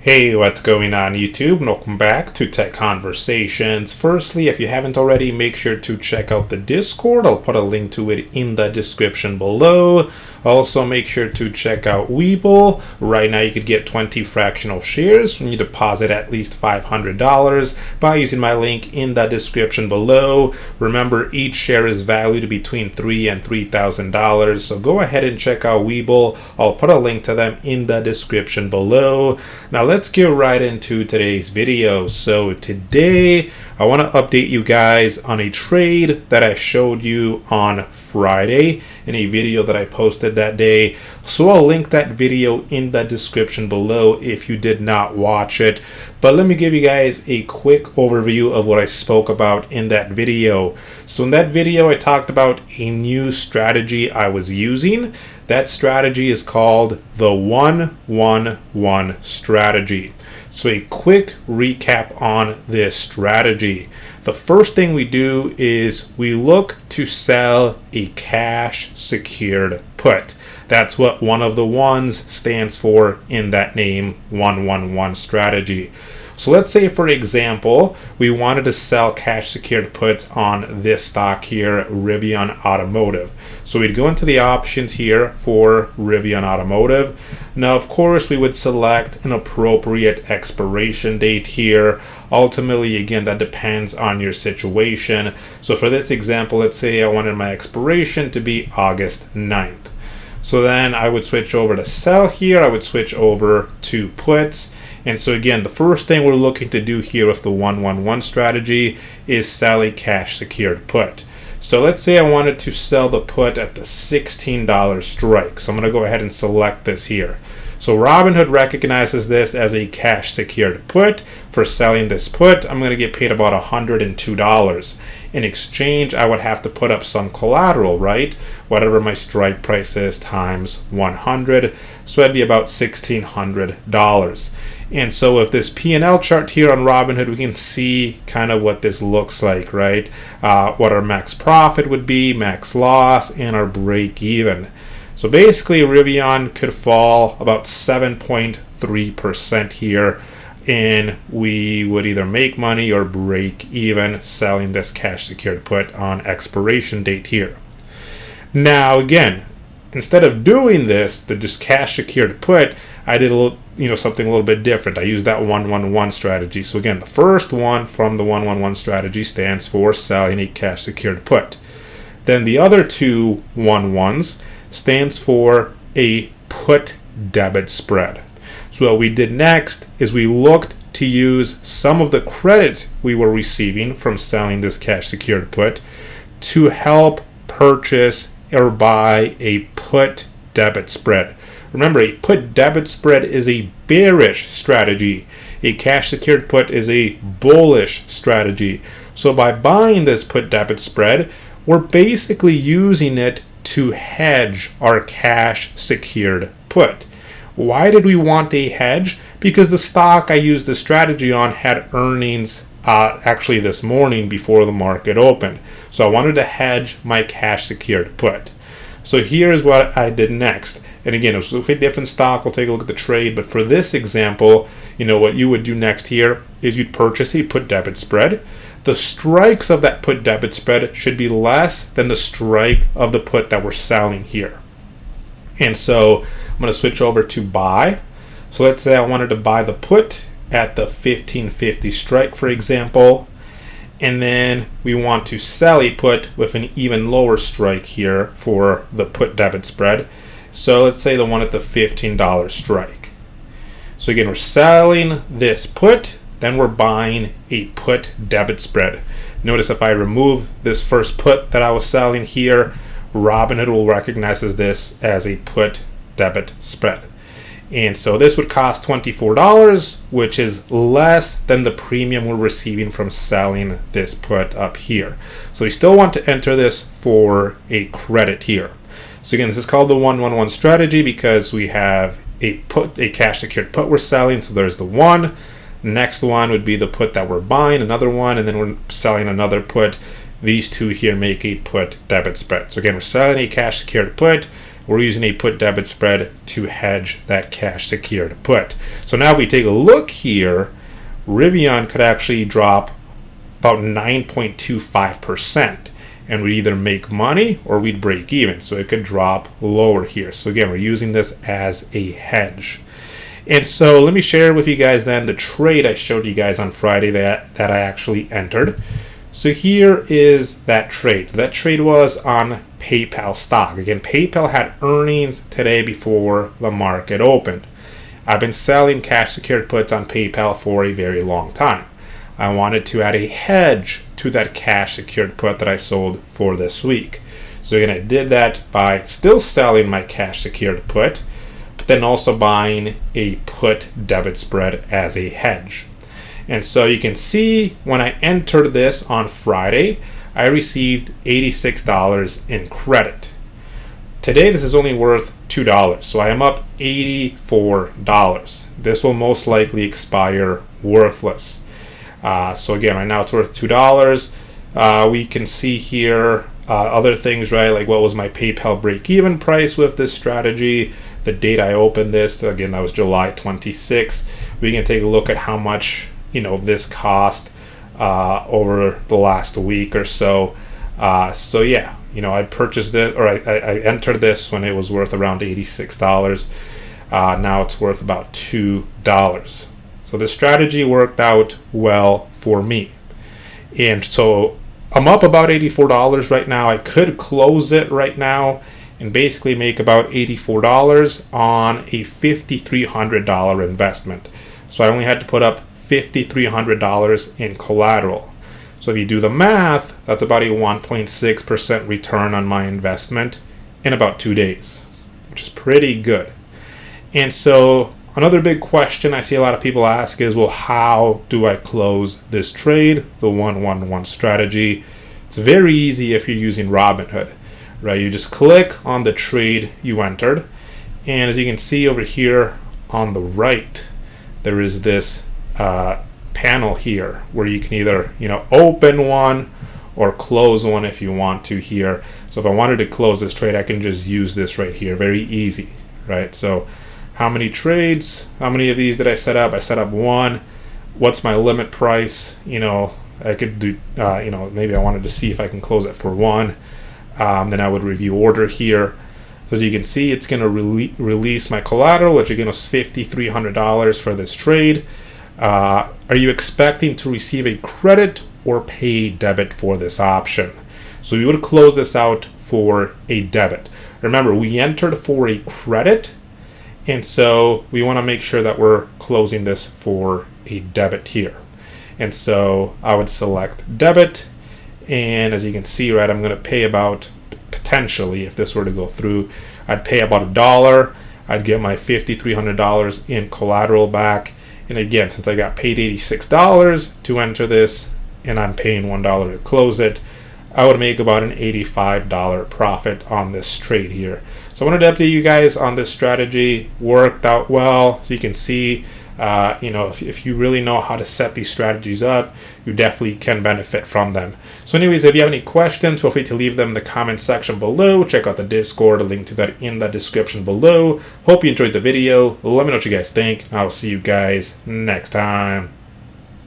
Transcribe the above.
Hey, what's going on YouTube? Welcome back to Tech Conversations. Firstly, if you haven't already, make sure to check out the Discord. I'll put a link to it in the description below. Also, make sure to check out Webull. Right now, you could get 20 fractional shares when you deposit at least $500 by using my link in the description below. Remember, each share is valued between $3,000 and $3,000, so go ahead and check out Webull. I'll put a link to them in the description below. Now, let's get right into today's video. So today, I want to update you guys on a trade that I showed you on Friday in a video that I posted that day. So I'll link that video in the description below if you did not watch it. But let me give you guys a quick overview of what I spoke about in that video. So in that video, I talked about a new strategy I was using. That strategy is called the 1-1-1 strategy. So a quick recap on this strategy. The first thing we do is we look to sell a cash secured put. That's what one of the ones stands for in that name, 1-1-1 strategy. So let's say, for example, we wanted to sell cash secured puts on this stock here, Rivian Automotive. So we'd go into the options here for Rivian Automotive. Now, of course, we would select an appropriate expiration date here. Ultimately, again, that depends on your situation. So for this example, let's say I wanted my expiration to be August 9th. So then I would switch over to sell here. I would switch over to puts. And so again, the first thing we're looking to do here with the 1-1-1 strategy is sell a cash secured put. So let's say I wanted to sell the put at the $16 strike. So I'm going to go ahead and select this here. So Robinhood recognizes this as a cash secured put. For selling this put, I'm going to get paid about $102. In exchange, I would have to put up some collateral, right? Whatever my strike price is times 100. So that'd be about $1,600. And so with this P&L chart here on Robinhood, we can see kind of what this looks like, right? What our max profit would be, max loss, and our break even. So basically, Rivian could fall about 7.3% here, and we would either make money or break even selling this cash secured put on expiration date here. Now, again, instead of doing this, the just cash secured put, I did a little, something a little bit different. I used that 1-1-1 strategy. So again, the first one from the 1-1-1 strategy stands for selling a cash secured put. Then the other two 1-1s stands for a put debit spread. So what we did next is we looked to use some of the credit we were receiving from selling this cash secured put to help purchase or buy a put debit spread. Remember, a put debit spread is a bearish strategy. A cash secured put is a bullish strategy. So by buying this put debit spread, we're basically using it to hedge our cash secured put. Why did we want a hedge? Because the stock I used this strategy on had earnings actually this morning before the market opened. So I wanted to hedge my cash secured put. So here's what I did next. And again, it was a different stock. We'll take a look at the trade. But for this example, what you would do next here is you'd purchase a put debit spread. The strikes of that put debit spread should be less than the strike of the put that we're selling here. And so I'm going to switch over to buy. So let's say I wanted to buy the put at the 1550 strike, for example. And then we want to sell a put with an even lower strike here for the put debit spread. So let's say the one at the $15 strike. So again, we're selling this put, then we're buying a put debit spread. Notice if I remove this first put that I was selling here, Robinhood will recognize this as a put debit spread. And so this would cost $24, which is less than the premium we're receiving from selling this put up here. So we still want to enter this for a credit here. So again, this is called the 1-1-1 strategy because we have a cash secured put we're selling. So there's the one. Next one would be the put that we're buying, another one, and then we're selling another put. These two here make a put debit spread. So again, we're selling a cash secured put. we're using a put debit spread to hedge that cash secured put. So now if we take a look here, Rivian could actually drop about 9.25%, and we'd either make money or we'd break even. So it could drop lower here. So again, we're using this as a hedge. And so let me share with you guys then the trade I showed you guys on Friday that I actually entered. So here is that trade. So that trade was on PayPal stock. Again, PayPal had earnings today before the market opened. I've been selling cash secured puts on PayPal for a very long time. I wanted to add a hedge to that cash secured put that I sold for this week. So again, I did that by still selling my cash secured put, but then also buying a put debit spread as a hedge. And so you can see when I entered this on Friday, I received $86 in credit. Today, this is only worth $2, so I am up $84. This will most likely expire worthless. So again, right now it's worth $2. We can see here other things, right? Like what was my PayPal break-even price with this strategy? The date I opened this, again, that was July 26th. We can take a look at how much this cost over the last week or so. So yeah, I purchased it, or I entered this when it was worth around $86. Now it's worth about $2. So the strategy worked out well for me. And so I'm up about $84 right now. I could close it right now and basically make about $84 on a $5,300 investment. So I only had to put up $5,300 in collateral. So if you do the math, that's about a 1.6% return on my investment in about 2 days, which is pretty good. And so another big question I see a lot of people ask is, well, how do I close this trade, the 1-1-1 strategy? It's very easy if you're using Robinhood, right? You just click on the trade you entered, and as you can see over here on the right, there is this panel here where you can either open one or close one if you want to here. So if I wanted to close this trade, I can just use this right here. Very easy, right? So how many trades, how many of these did I set up? I set up one. What's my limit price? I could do maybe I wanted to see if I can close it for one. Then I would review order here. So as you can see, it's going to release my collateral, which again was $5,300 for this trade. Are you expecting to receive a credit or pay debit for this option? So we would close this out for a debit. Remember, we entered for a credit, and so we want to make sure that we're closing this for a debit here. And so I would select debit, and as you can see, right, I'm going to pay about, potentially, if this were to go through, I'd pay about $1. I'd get my $5,300 in collateral back. And again, since I got paid $86 to enter this and I'm paying $1 to close it, I would make about an $85 profit on this trade here. So I wanted to update you guys on this strategy. Worked out well. So you can see, if you really know how to set these strategies up, you definitely can benefit from them. So anyways, if you have any questions, feel free to leave them in the comment section below. Check out the Discord, a link to that in the description below. Hope you enjoyed the video. Let me know what you guys think. I'll see you guys next time.